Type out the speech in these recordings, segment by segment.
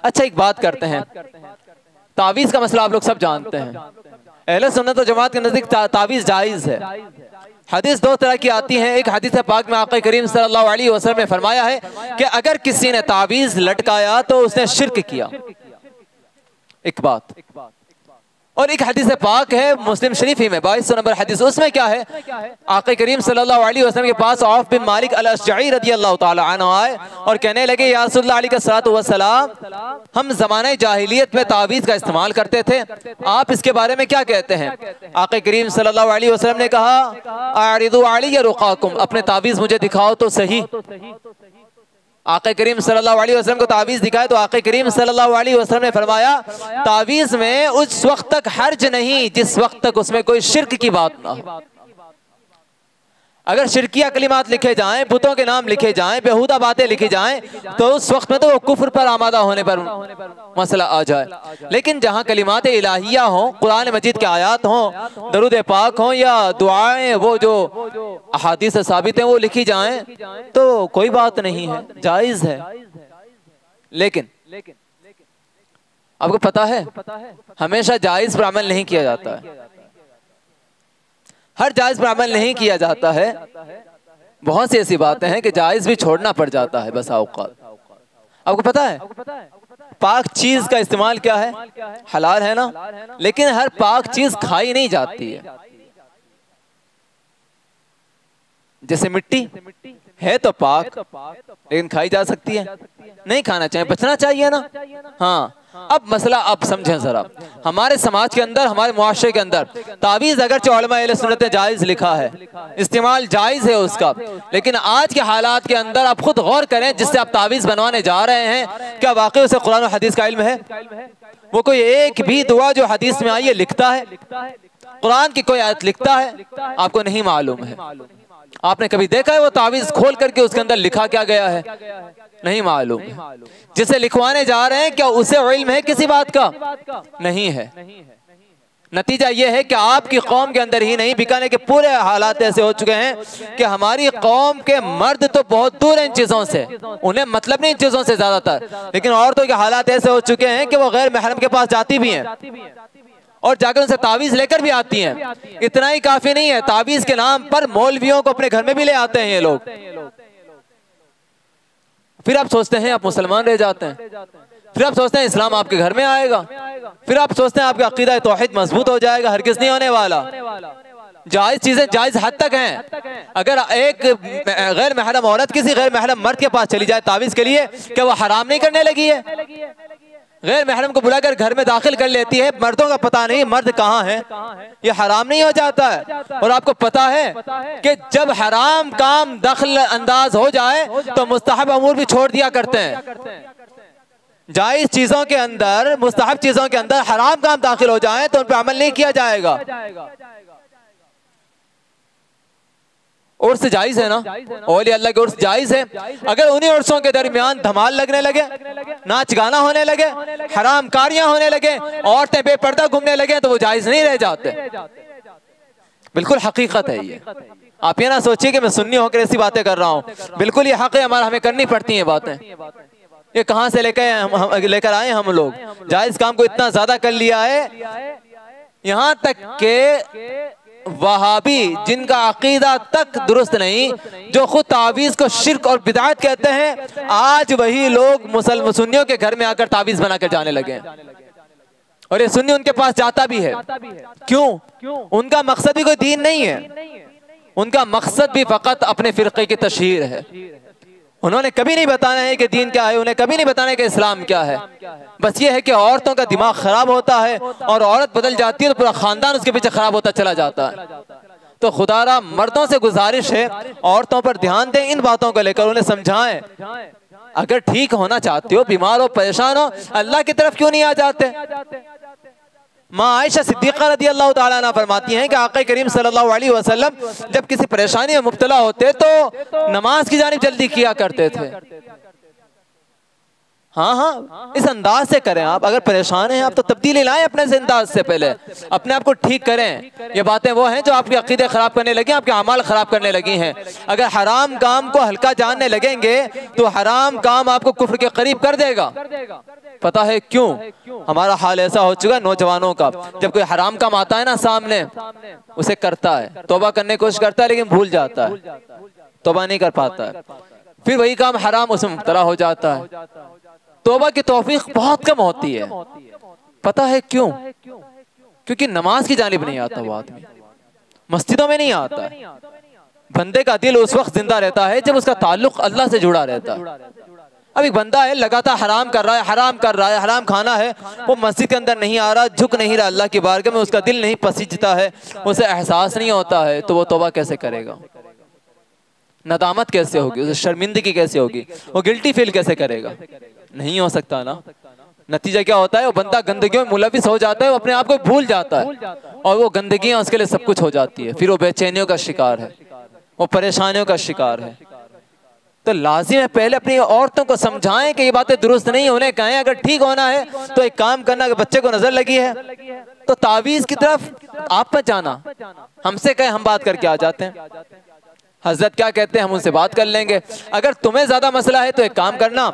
अच्छा एक बात करते हैं, तावीज़ का मसला आप लोग सब जानते हैं। अहले सुन्नत व जमात के नज़दीक तावीज़ जायज़ है। हदीस दो तरह की आती है। एक हदीस पाक में आका करीम सल्लल्लाहु अलैहि वसल्लम ने फरमाया है कि अगर किसी ने तावीज़ लटकाया तो उसने शिर्क किया, एक बात। और एक हदीस पाक है मुस्लिम शरीफ ही में 2200 नंबर हदीस, उसमें क्या है, आका करीम सल्लल्लाहु अलैहि वसल्लम के पास औफ बिन मालिक अल अशजई रदियल्लाहु ताला अन्हु आए और कहने लगे, या रसूलल्लाह अलैहिस्सलातु वस्सलाम, हम ज़माने जाहिलियत में तावीज़ का इस्तेमाल करते थे, आप इसके बारे में क्या कहते हैं? आका करीम सल्लल्लाहु अलैहि वसल्लम ने कहा, आरिदु अलैया रुक़ाकुम, अपने तावीज़ मुझे दिखाओ तो सही। आका करीम सल्लल्लाहु अलैहि वसल्लम को तावीज़ दिखाए तो आका करीम सल्लल्लाहु अलैहि वसल्लम ने फरमाया, तावीज़ में उस वक्त तक हर्ज नहीं जिस वक्त तक उसमें कोई शिर्क की बात ना हो। अगर शिरकिया कलिमात लिखे जाएं, बुतों के नाम लिखे जाएं, बेहुदा बातें लिखी जाएं, तो उस वक्त में तो वो कुफ्र पर आमादा होने पर मसला आ जाए। लेकिन जहां कलिमात इलाहिया हों, कुरान मजीद के आयात हों, दरूद पाक हों या दुआएं वो जो अहादीस से साबित हैं वो लिखी जाएं तो कोई बात नहीं है, जायज़ है। लेकिन आपको पता है हमेशा जायज़ पर अमल नहीं किया जाता है, हर जायज़ पर अमल नहीं किया जाता है। बहुत सी ऐसी बातें हैं कि जायज़ भी छोड़ना पड़ जाता है बस औक़ात। आपको पता है पाक चीज़ का इस्तेमाल क्या है, हलाल है ना, लेकिन हर पाक चीज़ खाई नहीं जाती है। जैसे मिट्टी है तो पाक, लेकिन खाई जा सकती है, नहीं खाना चाहिए, बचना चाहिए ना। हाँ, अब मसला आप समझें जरा, हमारे समाज के अंदर, हमारे मुआशरे के अंदर तावीज़ अगर उलमा अहले सुन्नत ने जायज़ लिखा है, इस्तेमाल जायज़ है उसका, लेकिन आज के हालात के अंदर आप खुद गौर करें, जिससे आप तावीज़ बनवाने जा रहे हैं, क्या वाकई उसे कुरान और हदीस का इल्म है? वो कोई एक भी दुआ जो हदीस में आई है लिखता है? कुरान की कोई आयत लिखता है? आपको नहीं मालूम है। आपने कभी देखा है वो तावीज़ खोल करके उसके अंदर लिखा क्या गया है? नहीं मालूम। जिसे लिखवाने जा रहे हैं क्या उसे इल्म है किसी बात का? नहीं है। नतीजा ये है कि आपकी कौम के अंदर ही नहीं, बीकानेर के पूरे हालात ऐसे हो चुके हैं कि हमारी कौम के मर्द तो बहुत दूर हैं इन चीज़ों से, उन्हें मतलब नहीं इन चीज़ों से ज़्यादातर, लेकिन औरतों के हालात ऐसे हो चुके हैं कि वो गैर महरम के पास जाती भी हैं और जाकर उनसे तावीज़ लेकर भी आती हैं। इतना ही काफ़ी नहीं है, तावीज़ के नाम पर मौलवियों को अपने घर में भी ले आते हैं ये लोग। फिर आप सोचते हैं आप मुसलमान रह जाते हैं, फिर आप सोचते हैं इस्लाम आपके घर में आएगा, फिर आप सोचते हैं आपका अकीदा तौहीद मजबूत हो जाएगा। हरगिज़ नहीं होने वाला। जायज़ चीज़ें जायज़ हद तक हैं। अगर एक गैर महरम औरत किसी गैर महरम मर्द के पास चली जाए तावीज़ के लिए, क्या वो हराम नहीं करने लगी है? गैर महरम को बुलाकर घर में दाखिल कर लेती है, मर्दों का पता नहीं मर्द कहाँ है, ये हराम नहीं हो जाता है? और आपको पता है कि जब हराम काम दखल अंदाज हो जाए तो मुस्तहब अमूर भी छोड़ दिया करते हैं। जायज़ चीजों के अंदर, मुस्तहब चीजों के अंदर हराम काम दाखिल हो जाए तो उन पर अमल नहीं किया जाएगा। उर्स जायज़ है ना, औली अल्लाह के उर्स जायज़ है। अगर उन्हीं उर्सों के दरमियान धमाल लगने लगे, नाच गाना होने लगे, हराम कारियां होने लगे, औरतें बेपर्दा घूमने लगे तो वो जायज़ नहीं रह जाते। बिल्कुल हकीकत है ये। आप ये ना सोचिए कि मैं सुन्नी होकर ऐसी बातें कर रहा हूँ, बिल्कुल ये हक है हमारा, हमें करनी पड़ती है बातें। ये कहाँ से लेकर आए हम लोग? जायज़ काम को इतना ज्यादा कर लिया है, यहाँ तक के वहाबी जिनका अकीदा तक दुरुस्त नहीं, जो खुद तावीज़ को शिर्क और बिदात कहते हैं, आज वही लोग मुसलमान सुन्नियों के घर में आकर तावीज़ बनाकर जाने लगे और ये सुन्नी उनके पास जाता भी है। क्यों? उनका मकसद भी कोई दीन नहीं है, उनका मकसद भी फ़कत अपने फ़िरक़े की तशहीर है। उन्होंने कभी नहीं बताना है कि दीन क्या है, उन्हें कभी नहीं बताना है कि इस्लाम क्या है। बस ये है कि औरतों का दिमाग खराब होता है और औरत बदल जाती है तो पूरा खानदान उसके पीछे खराब होता चला जाता है। तो खुदारा मर्दों से गुजारिश है, औरतों पर ध्यान दें, इन बातों को लेकर उन्हें समझाएं। अगर ठीक होना चाहते हो, बीमार हो, परेशान हो, अल्लाह की तरफ क्यों नहीं आ जाते? माँ आयशा सिद्दीक़ा रज़ी अल्लाह ताला अन्हा फरमाती हैं कि आक़ा करीम सल्लल्लाहु अलैहि वसल्लम जब किसी परेशानी में मुब्तला होते तो नमाज की जानिब जल्दी किया करते थे। हाँ हाँ, इस अंदाज से करें। आप अगर परेशान हैं आप तो तब्दीली लाएं अपने से, अंदाज से पहले अपने आप को ठीक करें। ये बातें वो हैं जो आपके अकीदे खराब करने लगी, आपके अमाल खराब करने लगी हैं। अगर हराम काम को हल्का जानने लगेंगे तो हराम काम आपको कुफ्र के करीब कर देगा। पता है क्यों? हमारा हाल ऐसा हो चुका है नौजवानों का, जब कोई हराम काम आता है ना सामने, उसे करता है, तौबा करने की कोशिश करता है लेकिन भूल जाता है, तौबा नहीं कर पाता है, फिर वही काम हराम उसमें मुब्तला हो जाता है। तौबा की तौफीक बहुत कम होती है। पता है क्यों? क्योंकि नमाज की जानिब नहीं आता वो आदमी, मस्जिदों में नहीं आता। बंदे का दिल उस वक्त जिंदा रहता है जब उसका ताल्लुक अल्लाह से जुड़ा रहता है। अब एक बंदा है लगातार हराम कर रहा है, हराम कर रहा है, हराम खाना है, वो मस्जिद के अंदर नहीं आ रहा, झुक नहीं रहा अल्लाह की बारगाह में, उसका दिल नहीं पसीजता है, उसे एहसास नहीं होता है, तो वो तौबा कैसे करेगा? नदामत कैसे होगी उसे? शर्मिंदगी कैसे होगी? वो गिल्टी फील कैसे करेगा? नहीं हो सकता ना। नतीजा क्या होता है? वो बंदा गंदगियों में मुलविस हो जाता है, वो अपने आप को भूल जाता है और वो गंदगियां उसके लिए सब कुछ हो जाती है। फिर वो बेचैनियों का शिकार है, वो परेशानियों का शिकार है। तो लाजिम है पहले अपनी औरतों को समझाएं कि ये बातें दुरुस्त नहीं होने कहें। अगर ठीक होना है तो एक काम करना, कि बच्चे को नजर लगी है तो तावीज की तरफ आप मत जाना, हमसे कहें, हम बात करके आ जाते हैं। हजरत क्या कहते हैं हम उनसे बात कर लेंगे। अगर तुम्हें ज्यादा मसला है तो एक काम करना,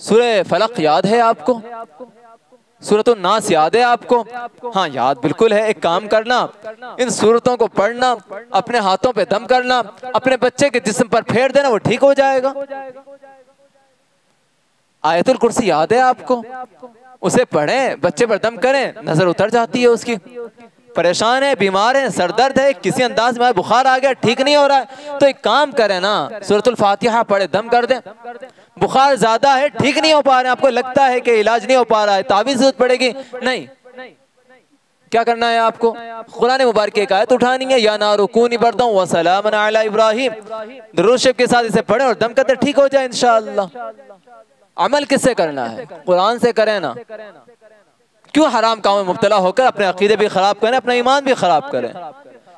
सूरह फलक याद है आपको? सूरतुन नास याद है आपको? हाँ याद बिल्कुल है। एक काम करना, इन सूरतों को पढ़ना, अपने हाथों पे दम करना, अपने बच्चे के जिस्म पर फेर देना, वो ठीक हो जाएगा। आयतुल कुर्सी याद है आपको? उसे पढ़ें, बच्चे पर दम करें, नजर उतर जाती है उसकी। परेशान है, बीमार है, सरदर्द है, किसी अंदाज में बुखार आ गया, ठीक नहीं हो रहा है, तो एक काम करें ना, सूरतुल फातिहा पढ़े, दम कर दें। बुखार ज्यादा है, ठीक नहीं हो पा रहे, आपको लगता है कि इलाज नहीं हो पा रहा है, तावीज़ जरूरत पड़ेगी, नहीं, क्या करना है आपको? कुरान मुबारक की एक आयत उठानी है, या नारु कूनी बर्दन व सलामन अला इब्राहिम, दुरूद शरीफ के साथ इसे पढ़ें और दम करते ठीक हो जाए इंशाअल्लाह। अमल किससे करना है? कुरान से करें ना। क्यों हराम कामों में मुब्तला होकर अपने अकीदे भी खराब करें, अपना ईमान भी खराब करें?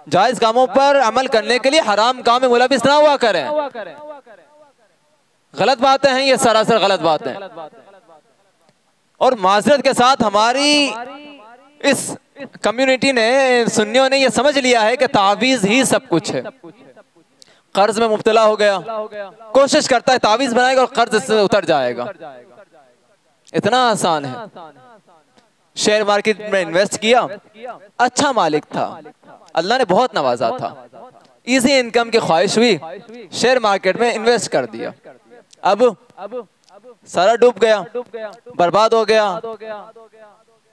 जायज कामों पर अमल करने के लिए हराम काम में मुलविस ना हुआ करें। गलत बातें हैं ये, सरासर गलत बातें। और माजरत के साथ हमारी इस कम्युनिटी ने, सुन्नियों ने, ये समझ लिया है कि तावीज़ ही सब कुछ है। कर्ज में मुब्तला हो गया, कोशिश करता है तावीज़ बनाएगा और कर्ज से उतर जाएगा। इतना आसान है। शेयर मार्केट में इन्वेस्ट किया, अच्छा मालिक था, अल्लाह ने बहुत नवाजा था, इजी इनकम की ख्वाहिश हुई, शेयर मार्केट में इन्वेस्ट कर दिया, अब सारा डूब गया, बर्बाद हो गया।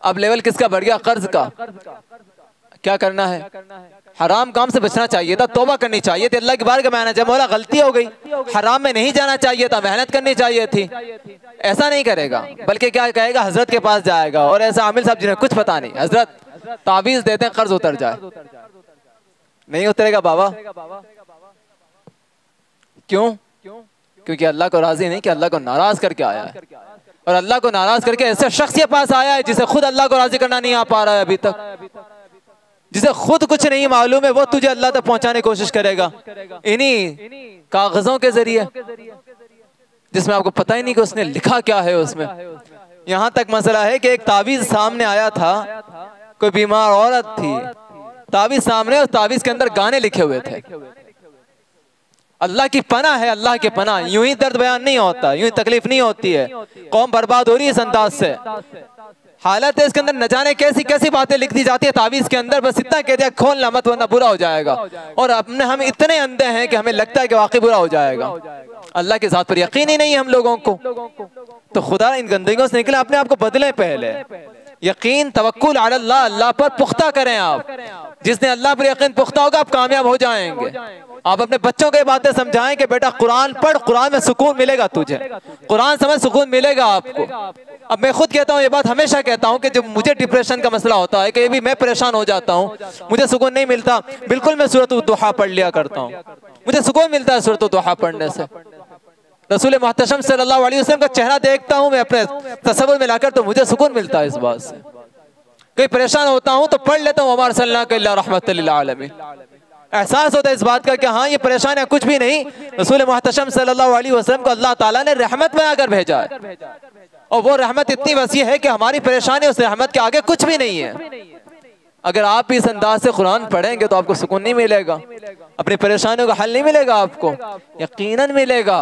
अब लेवल किसका बढ़ गया? कर्ज का। क्या करना है? हराम काम से बचना चाहिए था, तौबा करनी चाहिए थी, अल्लाह की बारगाह में आना चाहिए, मौला गलती हो गई, हराम में नहीं जाना चाहिए था, मेहनत करनी चाहिए थी। ऐसा नहीं करेगा, बल्कि क्या कहेगा? हजरत के पास जाएगा और ऐसा आमिल साहब जिन्हें कुछ पता नहीं, हजरत तावीज़ देते हैं कर्ज उतर जाए। नहीं उतरेगा बाबा। क्यों? क्योंकि अल्लाह को राजी नहीं, कि अल्लाह को नाराज करके आया है, और अल्लाह को नाराज करके ऐसे शख्स के पास आया है जिसे खुद अल्लाह को राजी करना नहीं आ पा रहा है अभी तक, जिसे खुद कुछ नहीं मालूम है, वो तुझे अल्लाह तक पहुंचाने की कोशिश करेगा इन्हीं कागजों के जरिए, जिसमें आपको पता ही नहीं कि उसने लिखा क्या है उसमें। यहाँ तक मसला है कि एक तावीज़ सामने आया था, कोई बीमार औरत थी, तावीज़ सामने, और तावीज़ के अंदर गाने लिखे हुए थे। अल्लाह की पनाह है, अल्लाह की पनाह। यूं ही दर्द बयान नहीं होता, यूं ही तकलीफ नहीं होती है। कौम बर्बाद हो रही है इस अंदाज से। हालत है इसके अंदर, न जाने कैसी कैसी बातें लिख दी जाती है तावीज़ के अंदर, बस इतना कह दिया खोलना मत वरना बुरा हो जाएगा। और अपने हम इतने अंधे हैं कि हमें लगता है कि वाकई बुरा हो जाएगा। अल्लाह की ज़ात पर यकीन ही नहीं है हम लोगों को। तो खुदा इन गंदगियों से निकले, अपने आप को बदले। पहले यकीन, तवक्कुल अल्लाह, अल्लाह पर पुख्ता करें आप। जिसने अल्लाह पर यकीन पुख्ता होगा आप कामयाब हो जाएंगे। आप अपने बच्चों को ये बातें समझाएं कि बेटा कुरान पढ़, कुरान में सुकून मिलेगा तुझे, कुरान समझ, सुकून मिलेगा आपको। अब मैं खुद कहता हूँ ये बात, हमेशा कहता हूँ कि जब मुझे डिप्रेशन का मसला होता है, कि भी मैं परेशान हो जाता हूँ, मुझे सुकून नहीं मिलता, बिल्कुल मैं सूरत दुहा पढ़ लिया करता हूँ, मुझे सुकून मिलता है सूरत दुहा पढ़ने से। रसूल मुहतशम सल्लल्लाहु अलैहि वसल्लम का चेहरा देखता हूँ मैं अपने तसव्वुर में लाकर, तो मुझे सुकून मिलता है इस बात से। कहीं परेशान होता हूँ तो पढ़ लेता हूँ, वमा अर्सलनाका इल्ला रहमतल लिल आलमीन। एहसास होता है इस बात का कि हाँ ये परेशानियां कुछ भी नहीं, रसूल मुहतशम सल्लल्लाहु अलैहि वसल्लम को अल्लाह ताला ने रहमत बनाकर भेजा है, और वो रहमत इतनी वसी है कि हमारी परेशानी उस रहमत के आगे कुछ भी नहीं है। अगर आप भी इस अंदाज से कुरान पढ़ेंगे तो आपको सुकून नहीं मिलेगा, अपनी परेशानियों का हल नहीं मिलेगा, आपको यकीनन मिलेगा।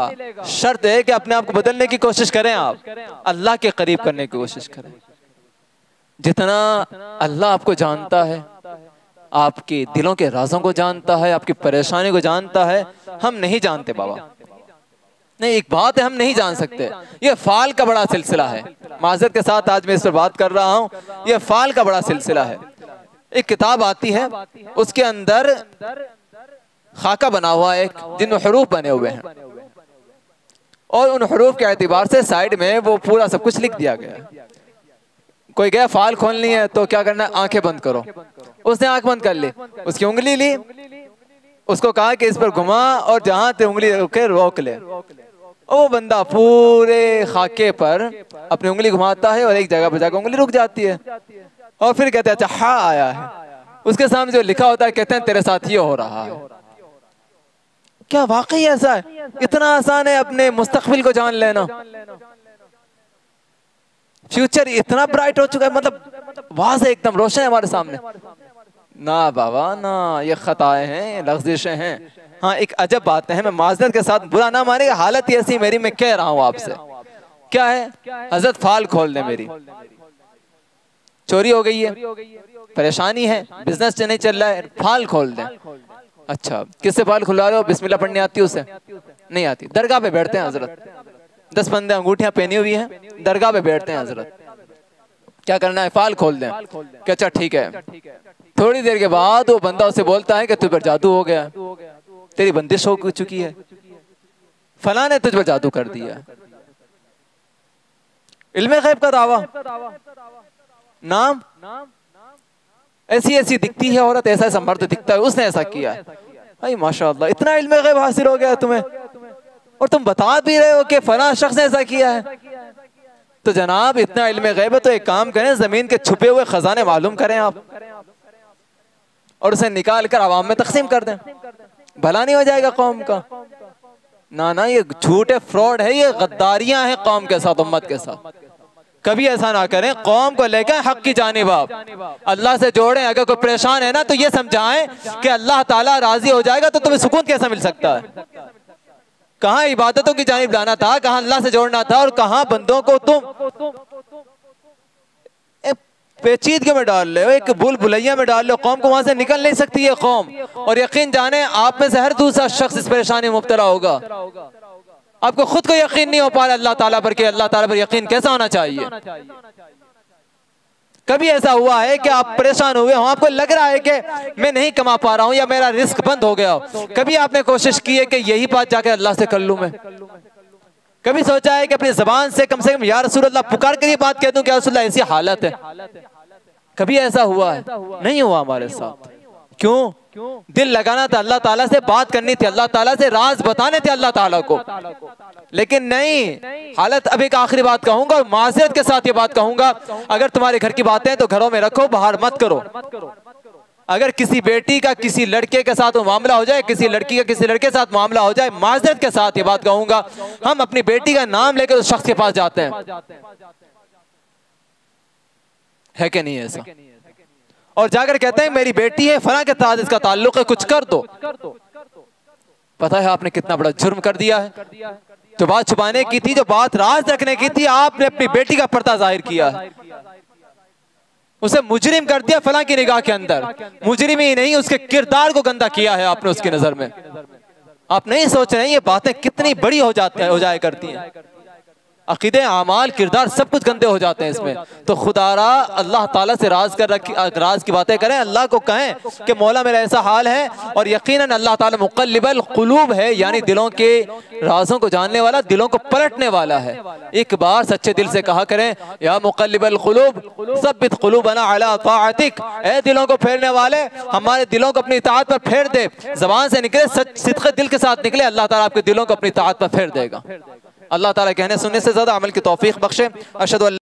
शर्त है कि अपने आप को बदलने की कोशिश करें, आप अल्लाह के करीब करने की कोशिश करें। जितना अल्लाह आपको जानता है, आपके दिलों के राजों को जानता है, आपकी परेशानी को जानता है, हम नहीं जानते बाबा। नहीं, एक बात है, हम नहीं जान सकते। ये फाल का बड़ा सिलसिला है, माजरत के साथ आज मैं इस पर बात कर रहा हूँ। ये फाल का बड़ा सिलसिला है। एक किताब आती है, उसके अंदर खाका बना हुआ है एक, जिनमें हरूफ बने हुए हैं, और उन हरूफ के एतबार से साइड में वो पूरा सब कुछ लिख दिया गया है। कोई गया फाल खोलनी है तो क्या करना है, आंखें बंद करो। उसने आंख बंद कर ली, उसकी उंगली ली, उसको कहा कि इस पर घुमा और जहां ते उंगली रोक ले। वो बंदा पूरे खाके पर अपनी उंगली घुमाता है और एक जगह पर जाकर उंगली रुक जाती है, और फिर कहते हैं अच्छा हाँ आया है। उसके सामने जो लिखा होता है कहते हैं तेरे साथ ये हो रहा है। क्या वाकई ऐसा है? इतना आसान है अपने मुस्तकबिल को जान लेना। फ्यूचर इतना ब्राइट हो चुका है, मतलब वाज़ेह एकदम रोशन है हमारे सामने। ना बाबा ना, ये खताएं हैं, लफ्ज़िशें हैं। हाँ एक अजब बात है, मैं माज़रत के साथ बुरा ना मानेगा, हालत ही ऐसी मेरी, मैं कह रहा हूँ आपसे। क्या है? हजरत फाल खोल दे, मेरी चोरी हो गई है, परेशानी है, बिजनेस नहीं चल रहा है, फाल खोल दे। अच्छा किससे फाल खुलवा रहे हो? बिस्मिल्लाह पढ़नी आती है उसे? नहीं आती। दरगाह पे बैठते हैं हजरत, 10 बंदे अंगूठियां पहनी हुई हैं, दरगाह पे बैठते हैं हजरत, क्या करना है? फाल खोल दें। क्या अच्छा ठीक है। थोड़ी देर के बाद वो बंदा उसे बोलता है कि तुझ पर जादू हो गया, तेरी बंदिश हो चुकी है, फलां ने तुझ पर जादू कर दिया। इल्मे गैब का दावा, नाम ऐसी ऐसी दिखती है औरत, ऐसा ऐसा मर्द दिखता है, उसने ऐसा किया है। भाई माशाअल्लाह, इतना इल्मे गैब हासिल हो गया तुम्हें, और तुम बता भी रहे हो कि फलां शख्स ने ऐसा किया है। तो जनाब इतना इल्मे गैब है तो एक काम करें, जमीन के छुपे हुए खजाने मालूम करें आप, और उसे निकाल कर आवाम में तकसीम कर दें, भला नहीं हो जाएगा कौम का? ना ना, ये झूठ है, फ्रॉड है, ये गद्दारियां हैं कौम के साथ, उम्मत के साथ। कभी ऐसा ना करें। कौम को लेकर हक की जानिब आप अल्लाह से जोड़ें। अगर कोई परेशान है ना तो ये समझाएं कि अल्लाह ताला राजी हो जाएगा तो तुम्हें सुकून कैसा मिल सकता है? कहाँ इबादतों की जानिब लाना था, कहाँ अल्लाह से जोड़ना था, और कहाँ बंदों को तुम पेचीदगी में डाल रहे हो, एक भूल भुलैया में डाल रहे हो। कौम को वहां से निकल नहीं सकती है कौम, और यकीन जाने आप में से हर दूसरा शख्स इस परेशानी में मुब्तला होगा। आपको खुद को यकीन नहीं हो पा रहा अल्लाह ताला पर, कि अल्लाह ताला पर यकीन कैसा होना चाहिए। कभी ऐसा हुआ है कि आप परेशान हुए हो, आपको लग रहा है कि मैं नहीं कमा पा रहा हूं या मेरा रिस्क बंद हो गया हो, कभी आपने कोशिश की है कि यही बात जाकर अल्लाह से कर लूं मैं? कभी सोचा है कि अपनी जबान से कम या रसूल अल्लाह पुकार कर ये बात कह दूं कि या रसूल अल्लाह ऐसी हालत है? कभी ऐसा हुआ है? नहीं हुआ हमारे साथ। क्यों? दिल लगाना था, अल्लाह ताला से बात करनी थी, अल्लाह ताला से राज बताने थे अल्लाह ताला को, लेकिन नहीं। हालत, अब एक आखिरी बात कहूंगा और माज़रत के साथ ये बात कहूंगा, अगर तुम्हारे घर की बातें तो घरों में रखो, बाहर मत करो। अगर किसी बेटी का किसी लड़के के साथ मामला हो जाए, किसी लड़की का किसी लड़के के साथ मामला हो जाए, माज़रत के साथ ये बात कहूंगा, हम अपनी बेटी का नाम लेकर उस शख्स के पास जाते हैं, है कि नहीं ऐसा? और जाकर कहते हैं मेरी बेटी है, फलां के साथ इसका ताल्लुक है, कुछ कर दो। पता है आपने कितना बड़ा जुर्म कर दिया है। जो बात छुपाने की थी, जो बात राज रखने की थी, आपने अपनी बेटी का पर्दा जाहिर किया है, उसे मुजरिम कर दिया फलां की निगाह के अंदर। मुजरिम ही नहीं, उसके किरदार को गंदा किया है आपने उसकी नजर में। आप नहीं सोच रहे ये बातें कितनी बड़ी हो जाया करती हैं। अकीदे, आमाल, किरदार सब कुछ गंदे हो जाते हैं इसमें। तो खुदारा अल्लाह ताला से राज की बातें करें, अल्लाह को कहें कि मौला मेरा ऐसा हाल है, और यकीनन अल्लाह ताला मुक़ल्लिबुल क़ुलूब है, यानी दिलों के राजों को जानने वाला, दिलों को पलटने वाला है। एक बार सच्चे दिल से कहा करें, या मुक़ल्लिबुल क़ुलूब सब्बित क़ुलूबना अला ताअतिक, ऐ दिलों को फेरने वाले हमारे दिलों को अपनी इताअत पर फेर दे। ज़बान से निकले, सिद्क़ दिल के साथ निकले, अल्लाह ताला आपके दिलों को अपनी इताअत पर फेर देगा। अल्लाह ताला कहने सुनने से ज़्यादा अमल की तौफीक बख्शे। अशहदु